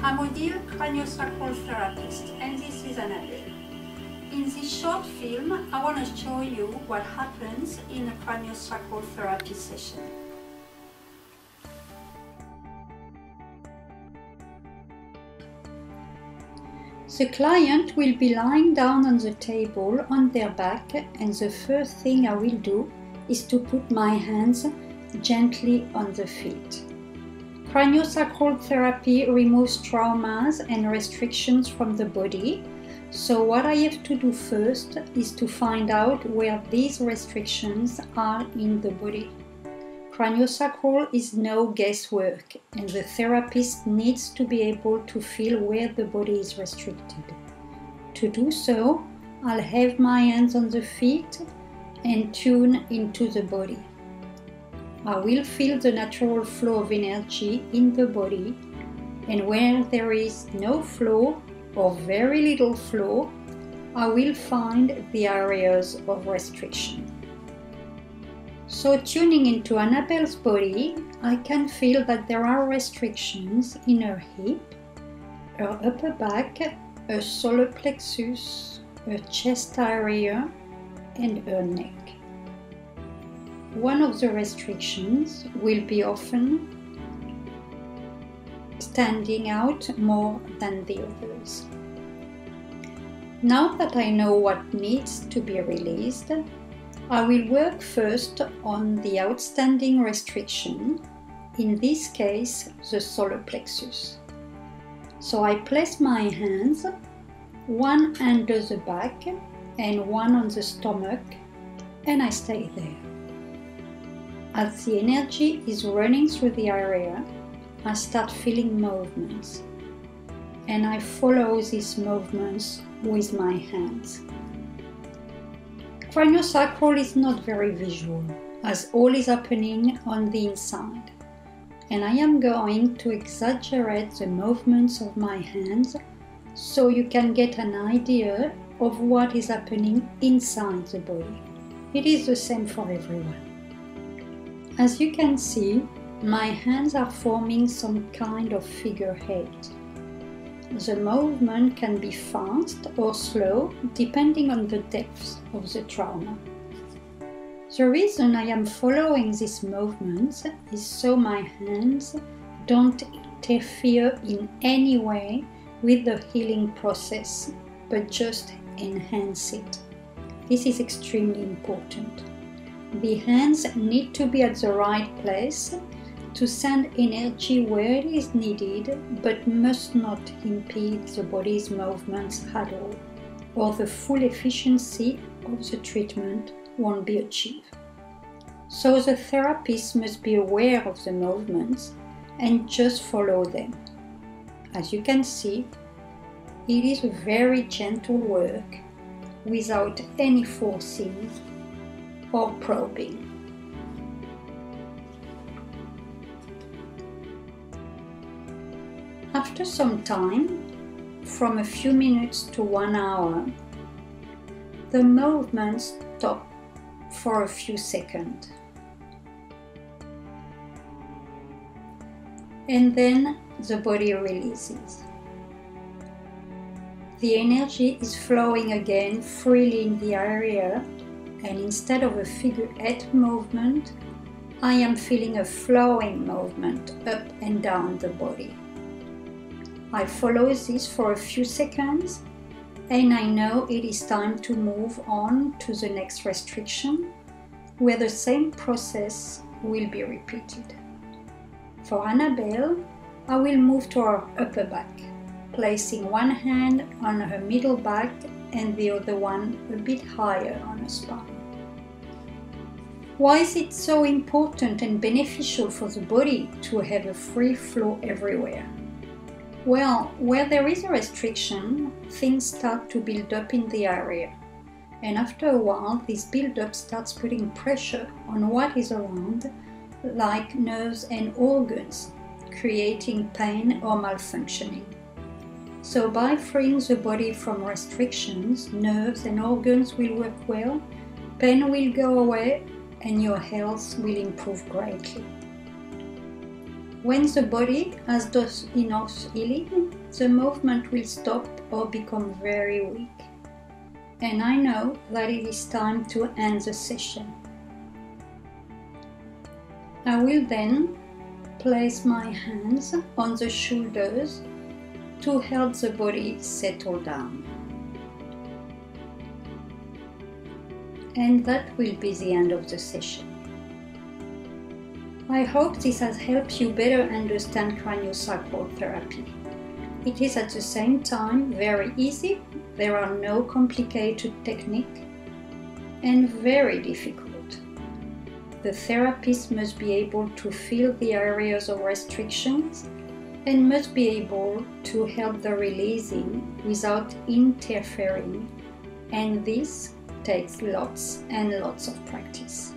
I'm Odile, craniosacral therapist, and this is Odile. In this short film, I want to show you what happens in a craniosacral therapy session. The client will be lying down on the table on their back, and the first thing I will do is to put my hands gently on the feet. Craniosacral therapy removes traumas and restrictions from the body, so what I have to do first is to find out where these restrictions are in the body. Craniosacral is no guesswork, and the therapist needs to be able to feel where the body is restricted. To do so, I'll have my hands on the feet and tune into the body. I will feel the natural flow of energy in the body, and where there is no flow or very little flow, I will find the areas of restriction. So tuning into Annabelle's body, I can feel that there are restrictions in her hip, her upper back, her solar plexus, her chest area, and her neck. One of the restrictions will be often standing out more than the others. Now that I know what needs to be released, I will work first on the outstanding restriction, in this case the solar plexus. So I place my hands, one under the back and one on the stomach, and I stay there. As the energy is running through the area, I start feeling movements, and I follow these movements with my hands. Craniosacral is not very visual, as all is happening on the inside, and I am going to exaggerate the movements of my hands so you can get an idea of what is happening inside the body. It is the same for everyone. As you can see, my hands are forming some kind of figurehead. The movement can be fast or slow depending on the depth of the trauma. The reason I am following these movements is so my hands don't interfere in any way with the healing process, but just enhance it. This is extremely important. The hands need to be at the right place to send energy where it is needed, but must not impede the body's movements at all, or the full efficiency of the treatment won't be achieved. So the therapist must be aware of the movements and just follow them. As you can see, it is a very gentle work without any forcing or probing. After some time, from a few minutes to 1 hour, the movements stop for a few seconds. And then the body releases. The energy is flowing again freely in the area, and instead of a figurehead movement, I am feeling a flowing movement up and down the body. I follow this for a few seconds, and I know it is time to move on to the next restriction, where the same process will be repeated. For Annabelle, I will move to her upper back, placing one hand on her middle back and the other one a bit higher on her spine. Why is it so important and beneficial for the body to have a free flow everywhere? Well, where there is a restriction, things start to build up in the area, and after a while this build-up starts putting pressure on what is around, like nerves and organs, creating pain or malfunctioning. So by freeing the body from restrictions, nerves and organs will work well, pain will go away, and your health will improve greatly. When the body has done enough healing, the movement will stop or become very weak. And I know that it is time to end the session. I will then place my hands on the shoulders to help the body settle down. And that will be the end of the session. I hope this has helped you better understand craniosacral therapy. It is at the same time very easy, there are no complicated techniques, and very difficult. The therapist must be able to feel the areas of restrictions and must be able to help the releasing without interfering, and this takes lots and lots of practice.